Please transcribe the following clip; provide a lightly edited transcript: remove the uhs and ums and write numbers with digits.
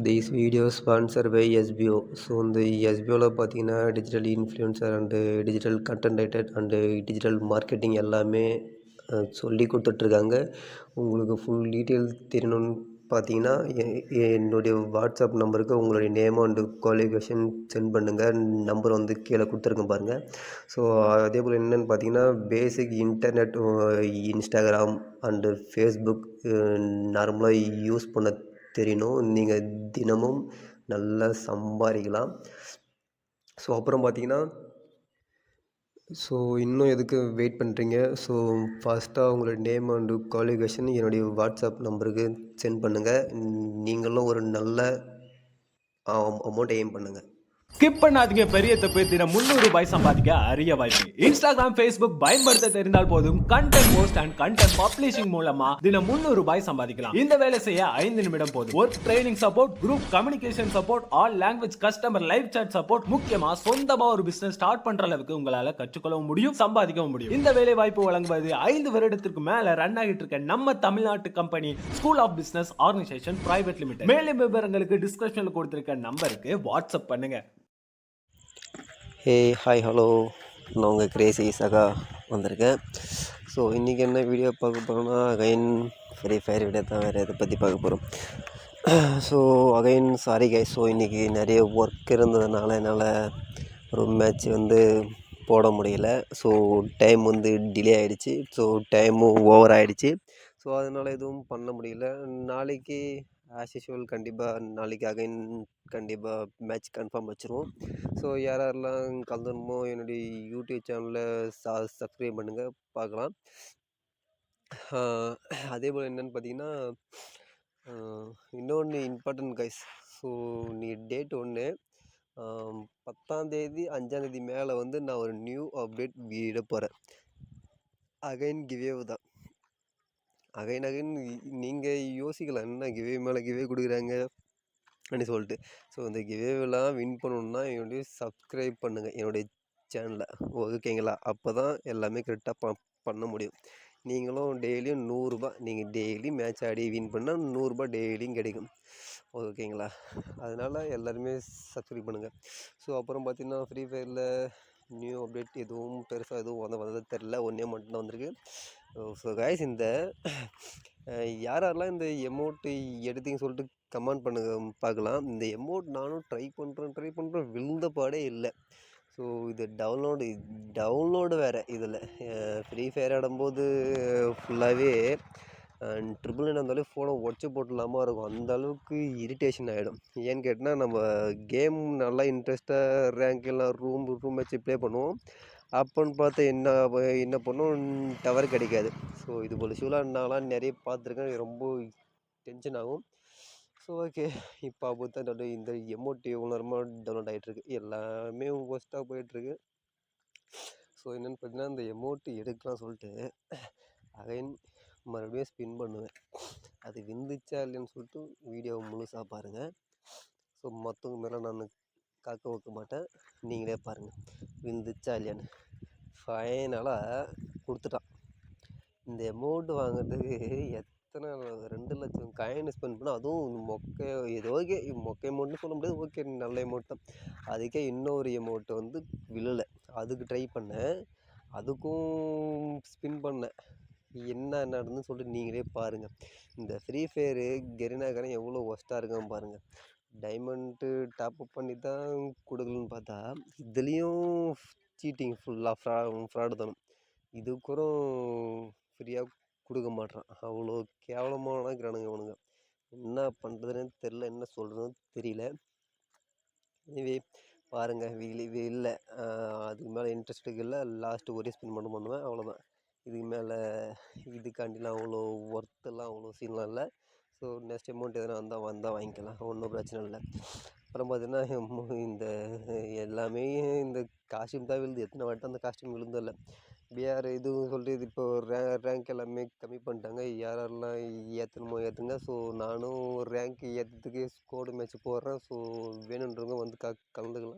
These video sponsor by SPO. So இந்த எஸ்பிஓவில் பார்த்தீங்கன்னா digital influencer and digital content writer and digital marketing எல்லாமே சொல்லி கொடுத்துட்ருக்காங்க. உங்களுக்கு ஃபுல் டீட்டெயில் தெரியணும்னு பார்த்தீங்கன்னா என்னுடைய வாட்ஸ்அப் நம்பருக்கு உங்களுடைய நேம் அண்டு குவாலிஃபிகேஷன் சென்ட் பண்ணுங்கள். நம்பர் வந்து கீழே கொடுத்துருக்கேன் பாருங்கள். ஸோ அதே போல் என்னென்னு பார்த்தீங்கன்னா பேசிக் இன்டர்நெட், இன்ஸ்டாகிராம் அண்டு ஃபேஸ்புக் நார்மலாக யூஸ் பண்ண தெரியணும். நீங்கள் தினமும் நல்லா சம்பாதிக்கலாம். ஸோ அப்புறம் பார்த்தீங்கன்னா இன்னும் எதுக்கு வெயிட் பண்ணுறீங்க? ஃபஸ்ட்டாக உங்களோட நேம் அண்டு குவாலிஃபிகேஷன் என்னுடைய வாட்ஸ்அப் நம்பருக்கு சென்ட் பண்ணுங்கள். நீங்களும் ஒரு நல்ல அமௌண்ட் எய்ம் பண்ணுங்கள். ஸ்கிப் பண்ணாதீங்க. பெரிய தப்பு. தினம் ₹300 சம்பாதிக்க அரிய வாய்ப்பு. இன்ஸ்டாகிராம், ஃபேஸ்புக் பயன்படுத்த தெரிந்தால் போதும். Content post and content publishing மூலமா தினம் ₹300 சம்பாதிக்கலாம். இந்த வேலை செய்ய 5 நிமிடம் போதும். Work training support, group communication support, all language customer live chat support, முக்கியமா சொந்தமா ஒரு பிசினஸ் ஸ்டார்ட் பண்ற அளவுக்கு உங்களால கற்றுக்கொள்ளவும் முடியும், சம்பாதிக்கவும் முடியும். இந்த வேலை வாய்ப்பு வழங்குவது 5 வருடத்திற்கு மேல ரன் ஆகிட்டு இருக்க நம்ம தமிழ்நாட்டு company school of business organisation private limited. மேலும் விவரங்களுக்கு டிஸ்கிரிப்ஷன்ல கொடுத்திருக்க நம்பருக்கு வாட்ஸ்அப் பண்ணுங்க. ஹாய் ஹலோ, நான் உங்கள் கிரேசி சகா வந்திருக்கேன். ஸோ இன்றைக்கி என்ன வீடியோ பார்க்க போகிறோன்னா அகைன் ஃப்ரீ ஃபயர் வீடியோ தான், வேறு இதை பற்றி பார்க்க போகிறோம். So again sorry guys. So இன்றைக்கி நிறைய ஒர்க் இருந்ததுனால என்னால் ஒரு மேட்ச் வந்து போட முடியல. ஸோ டைம் வந்து டிலே ஆகிடுச்சு. ஸோ டைமும் ஓவர் ஆகிடுச்சு. ஸோ அதனால் எதுவும் பண்ண முடியல. நாளைக்கு ஆஸ் யூஷுவல் கண்டிப்பாக நாளைக்கு அகைன் கண்டிப்பாக மேட்ச் கன்ஃபார்ம் வச்சுருவோம். ஸோ யாரெல்லாம் கலந்துணுமோ என்னுடைய யூடியூப் சேனலில் சப்ஸ்கிரைப் பண்ணுங்கள், பார்க்கலாம். அதே போல் என்னென்னு பார்த்தீங்கன்னா இன்னொன்று இம்பார்ட்டன்ட் கைஸ். ஸோ நீ டேட் 1 10ஆந்தேதி 5ஆந்தேதி மேலே வந்து நான் ஒரு நியூ அப்டேட் விட போகிறேன். அகைன் கிவேவ் தான். அகைன் நீங்கள் யோசிக்கலாம், என்ன கிவே மேலே கிவே கொடுக்குறாங்க அப்படி சொல்லிட்டு. ஸோ இந்த கிவேவெலாம் வின் பண்ணணுன்னா என்னுடைய சப்ஸ்கிரைப் பண்ணுங்கள் என்னுடைய சேனலை, ஓகேங்களா? அப்போ தான் எல்லாமே கரெக்டாக பண்ண முடியும். நீங்களும் டெய்லியும் ₹100 நீங்கள் டெய்லி மேட்ச் ஆடி வின் பண்ணால் ₹100 டெய்லியும் கிடைக்கும், ஓகேங்களா? அதனால் எல்லாருமே சப்ஸ்கிரைப் பண்ணுங்கள். ஸோ அப்புறம் பார்த்திங்கன்னா ஃப்ரீ ஃபயரில் நியூ அப்டேட் எதுவும் பெருசாக எதுவும் வந்தது தெரில, ஒன்றே மட்டும்தான் வந்திருக்கு. ஸோ கைஸ், இந்த யாரெல்லாம் இந்த எமௌண்ட்டு எடுத்தீங்கன்னு சொல்லிட்டு கமெண்ட் பண்ணுங்க பார்க்கலாம். இந்த எமௌண்ட் நானும் ட்ரை பண்ணுறேன் விழுந்த பாடே இல்லை. ஸோ இது டவுன்லோடு வேறு. இதில் ஃப்ரீ ஃபயர் ஆடும்போது ஃபுல்லாகவே ட்ரிபிள் இருந்தாலே ஃபோனை உடச்சி போட்டுலாமா இருக்கும். அந்த அளவுக்கு இரிட்டேஷன் ஆகிடும். ஏன்னு கேட்டால் நம்ம கேம் நல்லா இன்ட்ரெஸ்ட்டாக ரேங்க் எல்லாம் ரூம் வச்சு ப்ளே பண்ணுவோம். அப்போன்னு பார்த்து என்ன பண்ணும், டவர் கிடைக்காது. ஸோ இது போல் இஷ்யூலாம் நான்லாம் நிறைய பார்த்துருக்கேன். ரொம்ப டென்ஷன் ஆகும். ஸோ ஓகே, இப்போ அப்போ இந்த எமௌண்ட் எவ்வளோ நேரமாக டவுன்லோட் ஆகிட்டுருக்கு, எல்லாமே ஒஸ்ட்டாக போயிட்டுருக்கு. ஸோ என்னென்னு பார்த்தீங்கன்னா இந்த எமௌண்ட்டு எடுக்கலாம் சொல்லிட்டு அகைன் மறுபடியும் ஸ்பின் பண்ணுவேன். அது விந்துச்சா இல்லைன்னு சொல்லிட்டு வீடியோவை முழுசாக பாருங்கள். ஸோ மற்றவங்க மேலே நான் காக்க வைக்க மாட்டேன், நீங்களே பாருங்கள் விழுந்துச்சா இல்லையான்னு. ஃபைனலாக கொடுத்துட்டான். இந்த அமௌண்ட் வாங்குறதுக்கு எத்தனை 2 லட்சம் காயின் ஸ்பெண்ட் பண்ணால், அதுவும் மொக்கை அமௌண்ட்னு சொல்ல முடியாது, ஓகே நல்ல அமௌண்ட் தான். அதுக்கே இன்னொரு அமௌண்ட்டு வந்து விழலை. அதுக்கு ட்ரை பண்ணேன், அதுக்கும் ஸ்பின் பண்ணேன். என்ன நடந்துன்னு சொல்லிட்டு நீங்களே பாருங்கள். இந்த ஃப்ரீ ஃபயரு கெரினாக்காரன் எவ்வளோ ஒஸ்ட்டாக இருக்கான்னு பாருங்கள். டைமண்ட்டு டாப்அப் பண்ணி தான் கொடுக்கலன்னு பார்த்தா இதுலேயும் சீட்டிங், ஃபுல்லாக ஃப்ராடு தானும். இதுக்கூடம் ஃப்ரீயாக கொடுக்க மாட்றான். அவ்வளோ கேவலமான இருக்கிறானுங்க அவனுங்க. என்ன பண்ணுறதுன்னு தெரில, என்ன சொல்கிறதுன்னு தெரியல. எனவே பாருங்கள், இல்லை அதுக்கு மேலே இன்ட்ரெஸ்ட்டுக்கு இல்லை. லாஸ்ட்டு ஒரே ஸ்பின் மட்டும் பண்ணுவேன், அவ்வளோதான். இதுக்கு மேலே இதுக்காண்டிலாம் அவ்வளோ ஒர்த்தெல்லாம் அவ்வளோ சீன்லாம் இல்லை. ஸோ நெக்ஸ்ட் அமௌண்ட் எதனா வந்தால் வாங்கிக்கலாம், ஒன்றும் பிரச்சனை இல்லை. அப்புறம் பார்த்தீங்கன்னா இந்த எல்லாமே இந்த காஸ்டியூம் தான் விழுது. எத்தனை வாட்டி அந்த காஸ்டியூம் விழுந்தில்லை. பிஆர் இதுவும் சொல்லிட்டு இது இப்போ ரேங்க் எல்லாமே கம்மி பண்ணிட்டாங்க. யாரெல்லாம் ஏற்றணுமோ ஏற்றுங்க. ஸோ நானும் ரேங்க் ஏற்றுறதுக்கு ஸ்கோடு மேட்ச் போடுறேன். ஸோ வேணுன்றவங்க வந்து கலந்துக்கலாம்.